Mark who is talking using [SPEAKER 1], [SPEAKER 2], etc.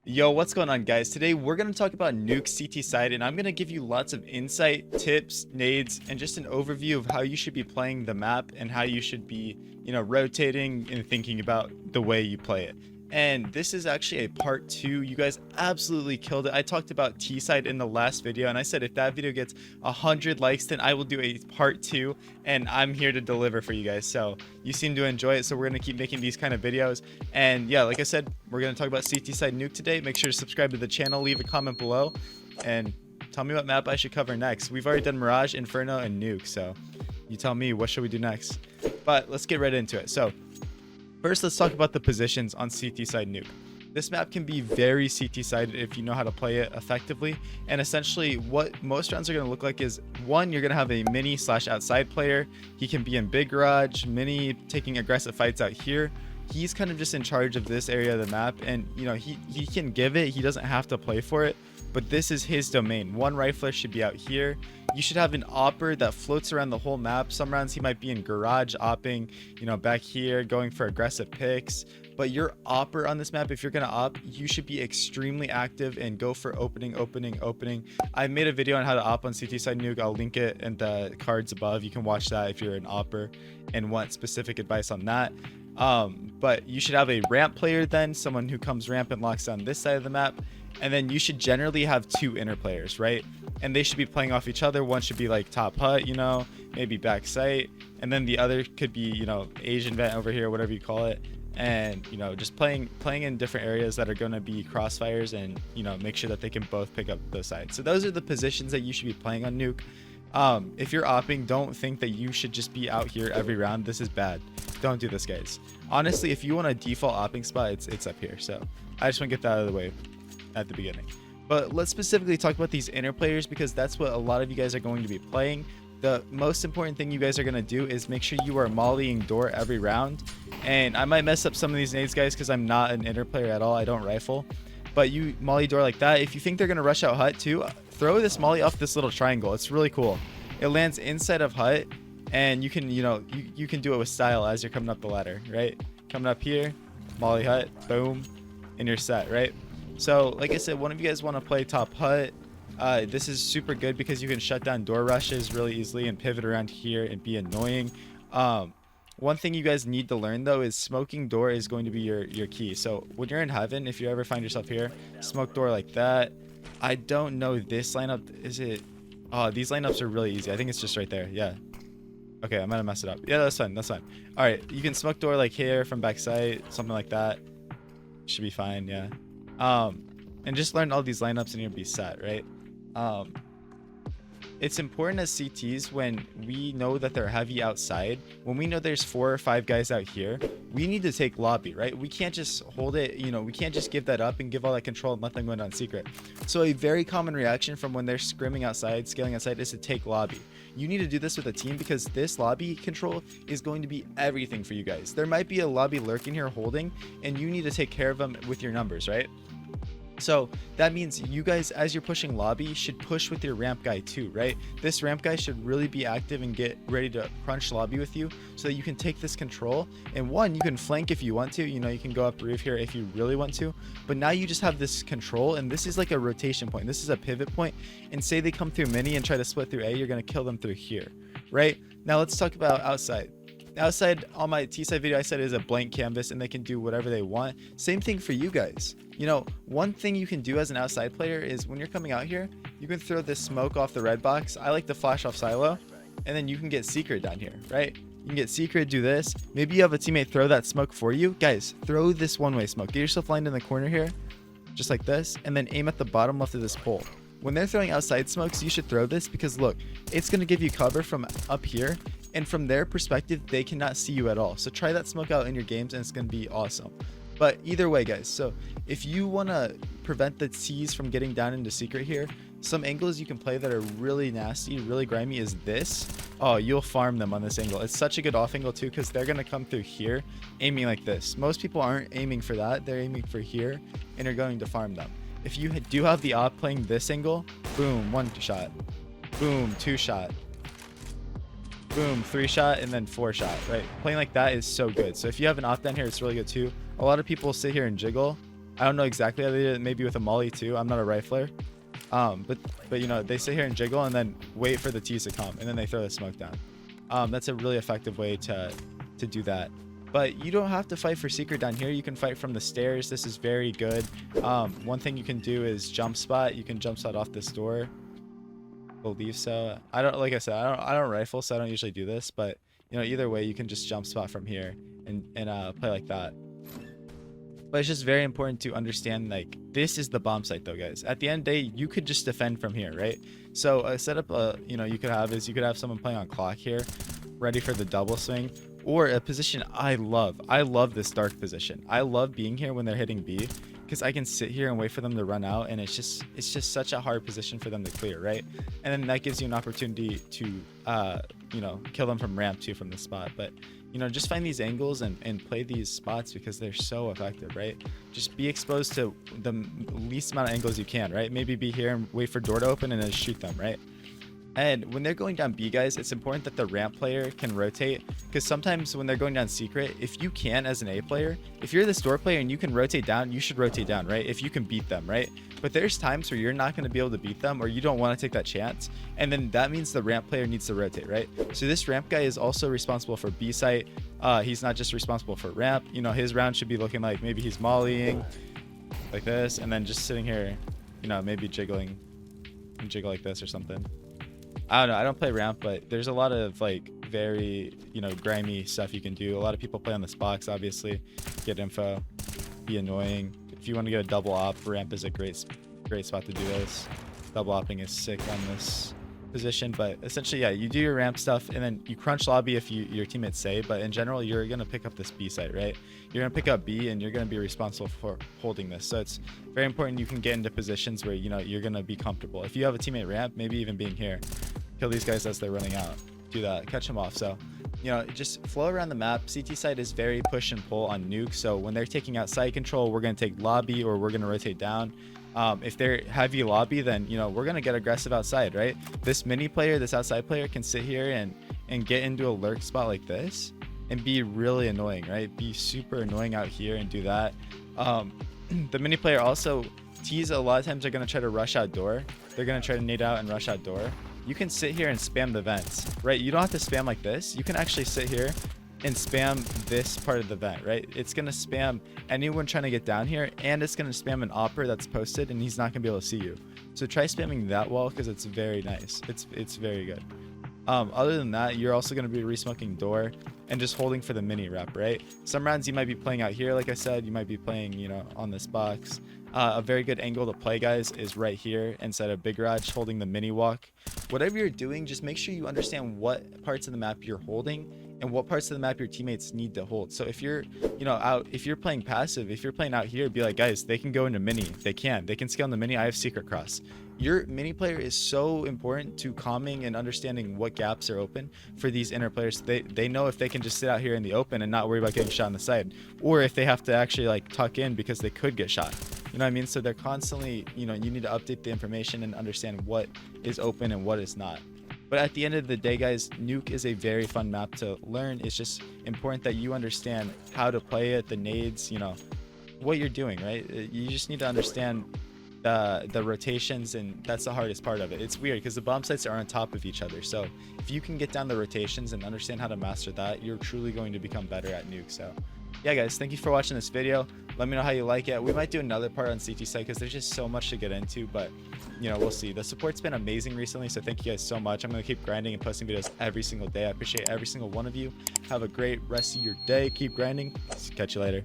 [SPEAKER 1] Yo, what's going on, guys? Today we're going to talk about Nuke CT side, and I'm going to give you lots of insight, tips, nades, and just an overview of how you should be playing the map and how you should be, rotating and thinking about the way you play it. And this is actually a part 2. You guys absolutely killed it. I talked about T side in the last video, and I said if that video gets 100 likes, then I will do a part 2, and I'm here to deliver for you guys. So you seem to enjoy it, so we're going to keep making these kind of videos. And yeah, like I said, we're going to talk about CT side Nuke today. Make sure to subscribe to the channel, leave a comment below, and tell me what map I should cover next. We've already done Mirage, Inferno, and Nuke, so you tell me what should we do next. But let's get right into it. So first, let's talk about the positions on CT side Nuke. This map can be very CT sided if you know how to play it effectively. And essentially what most rounds are going to look like is, one, you're going to have a mini / outside player. He can be in big garage, mini, taking aggressive fights out here. He's kind of just in charge of this area of the map, and he can give it. He doesn't have to play for it, but this is his domain. One rifler should be out here. You should have an opper that floats around the whole map. Some rounds he might be in garage opping, back here, going for aggressive picks. But your opper on this map, if you're gonna op, you should be extremely active and go for opening. I made a video on how to op on CT side Nuke. I'll link it in the cards above. You can watch that if you're an opper and want specific advice on that. But you should have a ramp player, then someone who comes ramp and locks down this side of the map. And then you should generally have 2 inner players, right? And they should be playing off each other. One should be like top hut, maybe back sight, and then the other could be, Asian vent over here, whatever you call it. And just playing in different areas that are going to be crossfires, and make sure that they can both pick up those sides. So those are the positions that you should be playing on Nuke. If you're opping, don't think that you should just be out here every round. This is bad. Don't do this, guys. Honestly, if you want a default opping spot, it's up here. So I just want to get that out of the way at the beginning. But let's specifically talk about these inner players, because that's what a lot of you guys are going to be playing. The most important thing you guys are going to do is make sure you are mollying door every round. And I might mess up some of these nades, guys, because I'm not an inner player at all. I don't rifle. But you molly door like that. If you think they're going to rush out hut too, throw this molly off this little triangle. It's really cool. It lands inside of hut, and you can, you can do it with style as you're coming up the ladder, right? Coming up here, molly hut, boom, and you're set, right? So like I said, one of you guys want to play top hut. This is super good because you can shut down door rushes really easily and pivot around here and be annoying. One thing you guys need to learn though is smoking door is going to be your key. So when you're in heaven, if you ever find yourself here, smoke door like that. I don't know this lineup. Is it? Oh, these lineups are really easy. I think it's just right there. Yeah. Okay, I'm gonna mess it up. Yeah, that's fine. That's fine. All right, you can smoke door like here from backside, something like that. Should be fine. Yeah. And just learn all these lineups and you'll be set, right? It's important as CTs, when we know that they're heavy outside, when we know there's 4 or 5 guys out here, we need to take lobby, right? We can't just hold it, we can't just give that up and give all that control and let them go down secret. So a very common reaction from when they're scrimming outside, scaling outside, is to take lobby. You need to do this with a team, because this lobby control is going to be everything for you guys. There might be a lobby lurking here holding, and you need to take care of them with your numbers, right? So that means you guys, as you're pushing lobby, should push with your ramp guy too, right? This ramp guy should really be active and get ready to crunch lobby with you, so that you can take this control. And one, you can flank if you want to, you can go up roof here if you really want to, but now you just have this control, and this is like a rotation point. This is a pivot point, and say they come through mini and try to split through A, you're going to kill them through here, right? Now let's talk about outside. Outside, on my T-side video, I said is a blank canvas and they can do whatever they want. Same thing for you guys. One thing you can do as an outside player is, when you're coming out here, you can throw this smoke off the red box. I like to flash off silo, and then you can get secret down here, right? You can get secret, do this. Maybe you have a teammate throw that smoke for you. Guys, throw this one-way smoke. Get yourself lined in the corner here, just like this, and then aim at the bottom left of this pole. When they're throwing outside smokes, you should throw this, because look, it's going to give you cover from up here, and from their perspective, they cannot see you at all. So try that smoke out in your games, and it's going to be awesome. But either way, guys, so if you want to prevent the T's from getting down into secret here, some angles you can play that are really nasty, really grimy is this. Oh, you'll farm them on this angle. It's such a good off angle too, because they're going to come through here aiming like this. Most people aren't aiming for that. They're aiming for here, and are going to farm them. If you do have the op playing this angle, boom, 1 shot, boom, 2 shot, boom, 3 shot, and then 4 shot, right? Playing like that is so good. So if you have an op down here, it's really good too. A lot of people sit here and jiggle. I don't know exactly how they did it, maybe with a molly too. I'm not a rifler. But you know, they sit here and jiggle and then wait for the T's to come, and then they throw the smoke down. That's a really effective way to do that. But you don't have to fight for secret down here. You can fight from the stairs. This is very good. One thing you can do is jump spot. You can jump spot off this door. Believe so. I don't, like I said, I don't rifle, so I don't usually do this. But you know, either way, you can just jump spot from here and play like that. But it's just very important to understand, like, this is the bomb site though, guys. At the end of the day, you could just defend from here, right? So a setup, you know, you could have someone playing on clock here, ready for the double swing, or a position I love. I love this dark position. I love being here when they're hitting B, because I can sit here and wait for them to run out, and it's just such a hard position for them to clear, right? And then that gives you an opportunity to you know, kill them from ramp too, from the spot. But you know, just find these angles and play these spots because they're so effective, right? Just be exposed to the least amount of angles you can, right? Maybe be here and wait for door to open and then shoot them, right? And when they're going down B, guys, it's important that the ramp player can rotate, because sometimes when they're going down secret, if you can, as an A player, if you're this door player and you can rotate down, you should rotate down, right? If you can beat them, right? But there's times where you're not going to be able to beat them, or you don't want to take that chance, and then that means the ramp player needs to rotate, right? So this ramp guy is also responsible for B site. He's not just responsible for ramp. You know, his round should be looking like maybe he's mollying like this, and then just sitting here, you know, maybe jiggling and jiggle like this or something. I don't know. I don't play ramp, but there's a lot of like very, you know, grimy stuff you can do. A lot of people play on this box, obviously. Get info, be annoying. If you want to get a double op, ramp is a great spot to do this. Double opping is sick on this position, but essentially, yeah, you do your ramp stuff and then you crunch lobby if your teammates say. But in general, you're gonna pick up this B site, right? You're gonna pick up B and you're gonna be responsible for holding this. So it's very important you can get into positions where, you know, you're gonna be comfortable. If you have a teammate ramp, maybe even being here, kill these guys as they're running out. Do that, catch them off. So, you know, just flow around the map. CT side is very push and pull on Nuke. So when they're taking out side control, we're gonna take lobby or we're gonna rotate down. If they're heavy lobby, then, you know, we're gonna get aggressive outside, right? This mini player, this outside player can sit here and get into a lurk spot like this and be really annoying, right? Be super annoying out here and do that. The mini player also, T's a lot of times are gonna try to rush out door. They're gonna try to nade out and rush out door. You can sit here and spam the vents, right? You don't have to spam like this. You can actually sit here and spam this part of the vent, right? It's gonna spam anyone trying to get down here, and it's gonna spam an opper that's posted, and he's not gonna be able to see you. So try spamming that wall because it's very nice. It's very good. Other than that, you're also gonna be resmoking door and just holding for the mini rep, right? Some rounds you might be playing out here, like I said. You might be playing, you know, on this box. A very good angle to play, guys, is right here inside of Big Garage, holding the mini walk. Whatever you're doing, just make sure you understand what parts of the map you're holding and what parts of the map your teammates need to hold. So if you're, you know, if you're playing passive, if you're playing out here, be like, guys, they can go into mini. They can scale in the mini. I have secret cross. Your mini player is so important to calming and understanding what gaps are open for these inner players. They know if they can just sit out here in the open and not worry about getting shot on the side, or if they have to actually like tuck in because they could get shot. You know what I mean? So they're constantly, you know, you need to update the information and understand what is open and what is not. But at the end of the day, guys, Nuke is a very fun map to learn. It's just important that you understand how to play it, the nades, you know, what you're doing, right? You just need to understand the rotations, and that's the hardest part of it. It's weird because the bomb sites are on top of each other. So if you can get down the rotations and understand how to master that, you're truly going to become better at Nuke. So yeah, guys, thank you for watching this video. Let me know how you like it. We might do another part on CT site because there's just so much to get into, but you know, we'll see. The support's been amazing recently, so thank you guys so much. I'm going to keep grinding and posting videos every single day. I appreciate every single one of you. Have a great rest of your day. Keep grinding. Catch you later.